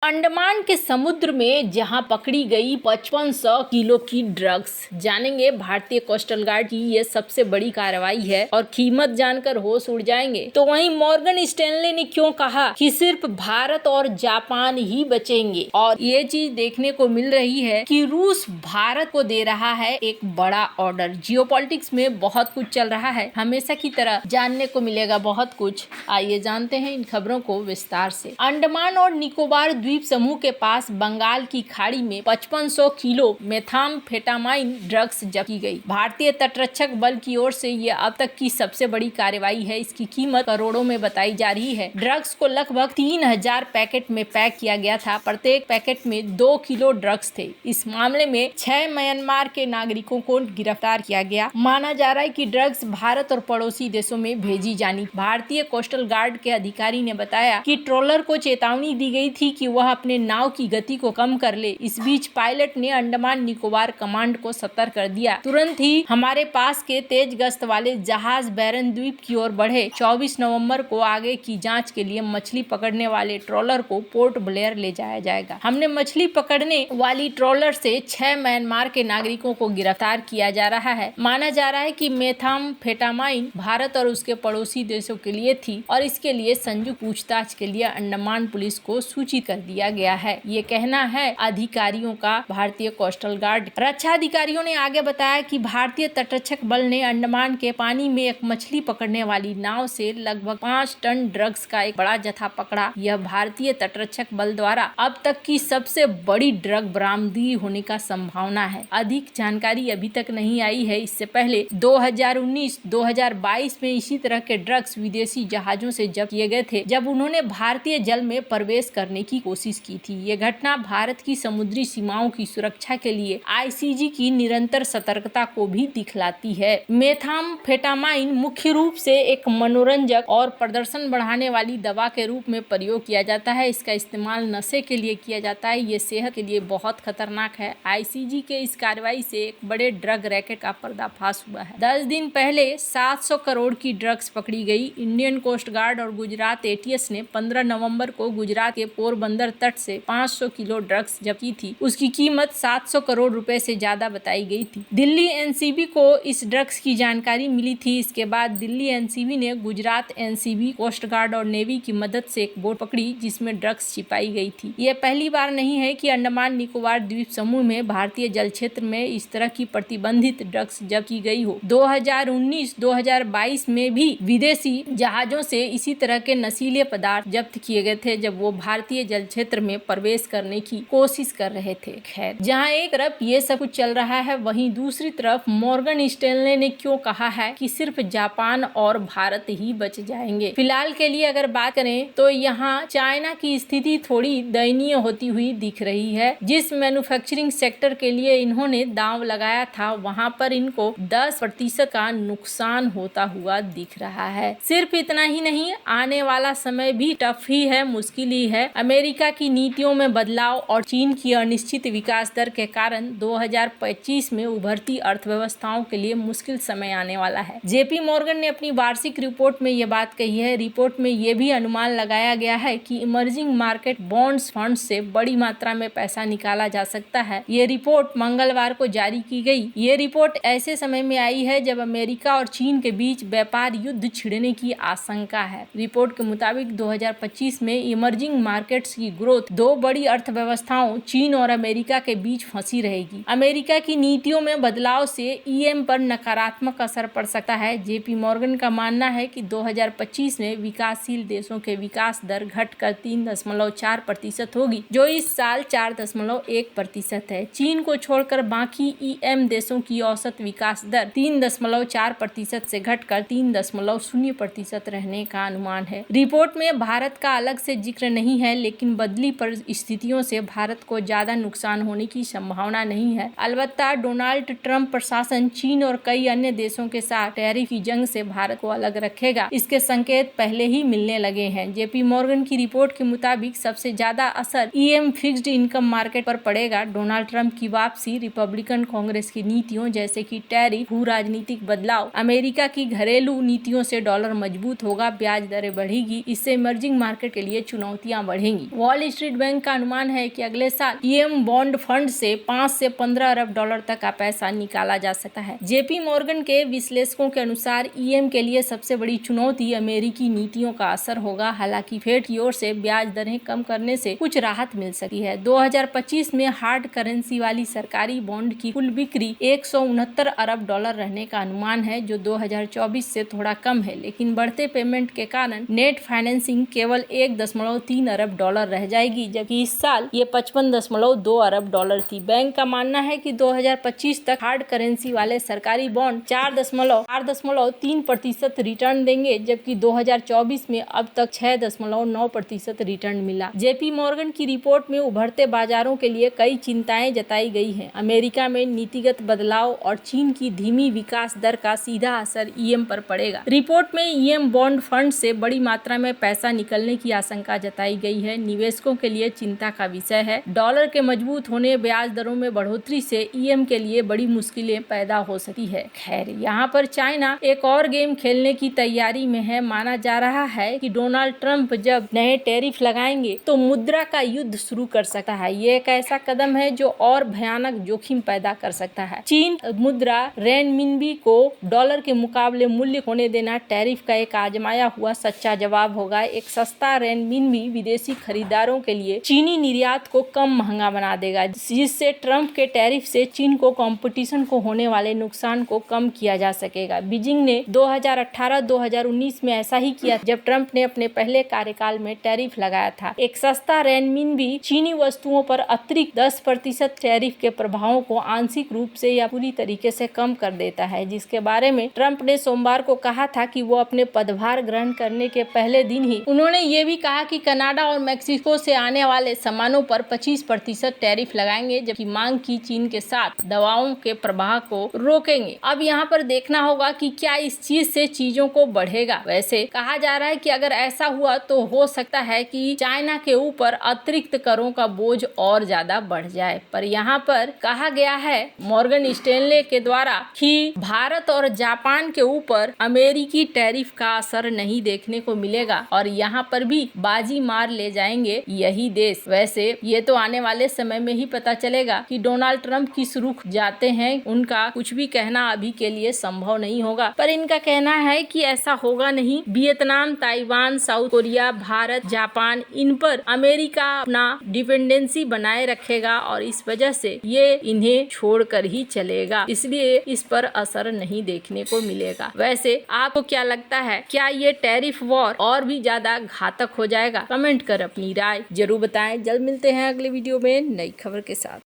अंडमान के समुद्र में जहां पकड़ी गई 5500 किलो की ड्रग्स। जानेंगे भारतीय कोस्टल गार्ड की ये सबसे बड़ी कार्रवाई है और कीमत जानकर होश उड़ जाएंगे। तो वहीं मॉर्गन स्टैनले ने क्यों कहा कि सिर्फ भारत और जापान ही बचेंगे, और ये चीज देखने को मिल रही है कि रूस भारत को दे रहा है एक बड़ा ऑर्डर। जियोपॉलिटिक्स में बहुत कुछ चल रहा है, हमेशा की तरह जानने को मिलेगा बहुत कुछ। आइए जानते हैं इन खबरों को विस्तार से। अंडमान और निकोबार द्वीप समूह के पास बंगाल की खाड़ी में 5500 किलो मेथाम्फेटामाइन ड्रग्स जब्त की गई। भारतीय तटरक्षक बल की ओर से ये अब तक की सबसे बड़ी कार्रवाई है। इसकी कीमत करोड़ों में बताई जा रही है। ड्रग्स को लगभग 3000 पैकेट में पैक किया गया था। प्रत्येक पैकेट में 2 किलो ड्रग्स थे। इस मामले में 6 म्यांमार के नागरिकों को गिरफ्तार किया गया। माना जा रहा है कि ड्रग्स भारत और पड़ोसी देशों में भेजी जानी। भारतीय कोस्टल गार्ड के अधिकारी ने बताया कि ट्रोलर को चेतावनी दी गई थी कि वह अपने नाव की गति को कम कर ले। इस बीच पायलट ने अंडमान निकोबार कमांड को सतर्क कर दिया। तुरंत ही हमारे पास के तेज गश्त वाले जहाज बैरन द्वीप की ओर बढ़े। 24 नवंबर को आगे की जांच के लिए मछली पकड़ने वाले ट्रोलर को पोर्ट ब्लेयर ले जाया जाएगा। हमने मछली पकड़ने वाली ट्रोलर से 6 म्यांमार के नागरिकों को गिरफ्तार किया जा रहा है। माना जा रहा है कि मेथाम्फेटामाइन भारत और उसके पड़ोसी देशों के लिए थी और इसके लिए संयुक्त पूछताछ के लिए अंडमान पुलिस को सूचित कर दिया गया है। ये कहना है अधिकारियों का भारतीय कोस्टल गार्ड। रक्षा अधिकारियों ने आगे बताया कि भारतीय तटरक्षक बल ने अंडमान के पानी में एक मछली पकड़ने वाली नाव से लगभग 5 टन ड्रग्स का एक बड़ा जत्था पकड़ा। यह भारतीय तटरक्षक बल द्वारा अब तक की सबसे बड़ी ड्रग बरामदगी होने का संभावना है। अधिक जानकारी अभी तक नहीं आई है। इससे पहले 2019-2022 में इसी तरह के ड्रग्स विदेशी जहाजों से जब्त किए गए थे, जब उन्होंने भारतीय जल में प्रवेश करने की कोशिश की थी। ये घटना भारत की समुद्री सीमाओं की सुरक्षा के लिए आईसीजी की निरंतर सतर्कता को भी दिखलाती है। मेथाम्फेटामाइन मुख्य रूप से एक मनोरंजक और प्रदर्शन बढ़ाने वाली दवा के रूप में प्रयोग किया जाता है। इसका इस्तेमाल नशे के लिए किया जाता है। ये सेहत के लिए बहुत खतरनाक है। आईसीजी के इस कार्रवाई से एक बड़े ड्रग रैकेट का पर्दाफाश हुआ है। 10 दिन पहले 700 करोड़ की ड्रग्स पकड़ी गई। इंडियन कोस्ट गार्ड और गुजरात एटीएस ने 15 नवंबर को गुजरात के पोरबंदर तट से 500 किलो ड्रग्स जब्त की थी। उसकी कीमत 700 करोड़ रुपए से ज्यादा बताई गई थी। दिल्ली एनसीबी को इस ड्रग्स की जानकारी मिली थी। इसके बाद दिल्ली एनसीबी ने गुजरात एनसीबी, कोस्ट गार्ड और नेवी की मदद से एक बोट पकड़ी जिसमें ड्रग्स छिपाई गई थी। यह पहली बार नहीं है कि अंडमान निकोबार द्वीप समूह में भारतीय जल क्षेत्र में इस तरह की प्रतिबंधित ड्रग्स जब्त की गई हो। 2019-2022 में भी विदेशी जहाजों से इसी तरह के नशीले पदार्थ जब्त किए गए थे, जब वो भारतीय जल क्षेत्र में प्रवेश करने की कोशिश कर रहे थे। खैर, जहां एक तरफ ये सब कुछ चल रहा है, वहीं दूसरी तरफ मॉर्गन स्टैनले ने क्यों कहा है कि सिर्फ जापान और भारत ही बच जाएंगे। फिलहाल के लिए अगर बात करें तो यहाँ चाइना की स्थिति थोड़ी दयनीय होती हुई दिख रही है। जिस मैन्युफैक्चरिंग सेक्टर के लिए इन्होंने दांव लगाया था, वहाँ पर इनको 10% का नुकसान होता हुआ दिख रहा है। सिर्फ इतना ही नहीं, आने वाला समय भी टफ ही है, मुश्किल ही है। अमेरिका की नीतियों में बदलाव और चीन की अनिश्चित विकास दर के कारण 2025 में उभरती अर्थव्यवस्थाओं के लिए मुश्किल समय आने वाला है। जेपी मॉर्गन ने अपनी वार्षिक रिपोर्ट में ये बात कही है। रिपोर्ट में ये भी अनुमान लगाया गया है कि इमर्जिंग मार्केट बॉन्ड्स फंड से बड़ी मात्रा में पैसा निकाला जा सकता है। ये रिपोर्ट मंगलवार को जारी की गई। ये रिपोर्ट ऐसे समय में आई है जब अमेरिका और चीन के बीच व्यापार युद्ध छिड़ने की आशंका है। रिपोर्ट के मुताबिक 2025 में इमर्जिंग मार्केट्स की ग्रोथ दो बड़ी अर्थव्यवस्थाओं चीन और अमेरिका के बीच फंसी रहेगी। अमेरिका की नीतियों में बदलाव से ईएम पर नकारात्मक असर पड़ सकता है। जेपी मॉर्गन का मानना है कि 2025 में विकासशील देशों के विकास दर घटकर 3.4% होगी, जो इस साल 4.1% है। चीन को छोड़कर बाकी ईएम देशों की औसत विकास दर 3.4% से घटकर 3.0% रहने का अनुमान है। रिपोर्ट में भारत का अलग से जिक्र नहीं है, लेकिन बदली परिस्थितियों से भारत को ज्यादा नुकसान होने की संभावना नहीं है। अलबत्ता डोनाल्ड ट्रंप प्रशासन चीन और कई अन्य देशों के साथ टैरिफ की जंग से भारत को अलग रखेगा, इसके संकेत पहले ही मिलने लगे हैं। जेपी मॉर्गन की रिपोर्ट के मुताबिक सबसे ज्यादा असर ईएम फिक्स्ड इनकम मार्केट पर पड़ेगा। डोनाल्ड ट्रंप की वापसी, रिपब्लिकन कांग्रेस की नीतियों जैसे कि टैरिफ, भू राजनीतिक बदलाव, अमेरिका की घरेलू नीतियों से डॉलर मजबूत होगा, ब्याज दरें बढ़ेगी। इससे इमर्जिंग मार्केट के लिए चुनौतियां बढ़ेंगी। वॉल स्ट्रीट बैंक का अनुमान है कि अगले साल ईएम बॉन्ड फंड से 5 से 15 अरब डॉलर तक का पैसा निकाला जा सकता है। जेपी मॉर्गन के विश्लेषकों के अनुसार ईएम के लिए सबसे बड़ी चुनौती अमेरिकी नीतियों का असर होगा। हालांकि फेड की ओर से ब्याज दरें कम करने से कुछ राहत मिल सकती है। 2025 में हार्ड करेंसी वाली सरकारी बॉन्ड की कुल बिक्री 169 अरब डॉलर रहने का अनुमान है, जो 2024 से थोड़ा कम है, लेकिन बढ़ते पेमेंट के कारण नेट फाइनेंसिंग केवल 1.3 अरब डॉलर रह जाएगी, जबकि इस साल ये 55.2 अरब डॉलर थी। बैंक का मानना है कि 2025 तक हार्ड करेंसी वाले सरकारी बॉन्ड 4.3% रिटर्न देंगे, जबकि 2024 में अब तक 6.9% रिटर्न मिला। जेपी मॉर्गन की रिपोर्ट में उभरते बाजारों के लिए कई चिंताएं जताई गई हैं। अमेरिका में नीतिगत बदलाव और चीन की धीमी विकास दर का सीधा असर ईएम पर पड़ेगा। रिपोर्ट में ईएम बॉन्ड फंड से बड़ी मात्रा में पैसा निकलने की आशंका जताई गई है। निवेशकों के लिए चिंता का विषय है। डॉलर के मजबूत होने, ब्याज दरों में बढ़ोतरी से ईएम के लिए बड़ी मुश्किलें पैदा हो सकती है। खैर, यहाँ पर चाइना एक और गेम खेलने की तैयारी में है। माना जा रहा है कि डोनाल्ड ट्रंप जब नए टैरिफ लगाएंगे तो मुद्रा का युद्ध शुरू कर सकता है। ये एक ऐसा कदम है जो और भयानक जोखिम पैदा कर सकता है। चीन मुद्रा रेनमिनबी को डॉलर के मुकाबले मूल्य होने देना टैरिफ का एक आजमाया हुआ सच्चा जवाब होगा। एक सस्ता रेनमिनबी विदेशी खरीदारों के लिए चीनी निर्यात को कम महंगा बना देगा, जिससे ट्रंप के टैरिफ से चीन को कंपटीशन को होने वाले नुकसान को कम किया जा सकेगा। बीजिंग ने 2018-2019 में ऐसा ही किया जब ट्रंप ने अपने पहले कार्यकाल में टैरिफ लगाया था। एक सस्ता रेनमिनबी चीनी वस्तुओं पर अतिरिक्त 10% टैरिफ के प्रभावों को आंशिक रूप से या पूरी तरीके से कम कर देता है, जिसके बारे में ट्रंप ने सोमवार को कहा था कि वो अपने पदभार ग्रहण करने के पहले दिन ही उन्होंने ये भी कहा कि कनाडा और मैक्सिको से आने वाले सामानों पर 25% टैरिफ लगाएंगे, जबकि मांग की चीन के साथ दवाओं के प्रवाह को रोकेंगे। अब यहाँ पर देखना होगा कि क्या इस चीज से चीजों को बढ़ेगा। वैसे कहा जा रहा है कि अगर ऐसा हुआ तो हो सकता है कि चाइना के ऊपर अतिरिक्त करों का बोझ और ज्यादा बढ़ जाए। पर यहाँ पर कहा गया है मॉर्गन स्टैनले के द्वारा कि भारत और जापान के ऊपर अमेरिकी टैरिफ का असर नहीं देखने को मिलेगा और यहाँ पर भी बाजी मार ले जाएंगे यही देश। वैसे ये तो आने वाले समय में ही पता चलेगा कि डोनाल्ड ट्रंप किस रुख जाते हैं। उनका कुछ भी कहना अभी के लिए संभव नहीं होगा, पर इनका कहना है कि ऐसा होगा नहीं। Vietnam, Taiwan, South Korea, Bharat, Japan, इन पर अमेरिका अपना डिपेंडेंसी बनाए रखेगा और इस वजह से ये इन्हें छोड़कर ही चलेगा, इसलिए इस पर असर नहीं देखने को मिलेगा। वैसे आपको क्या लगता है, क्या ये टैरिफ वॉर और भी ज्यादा घातक हो जाएगा? कमेंट कर अपनी राय जरूर बताएं। जल्द मिलते हैं अगले वीडियो में नई खबर के साथ।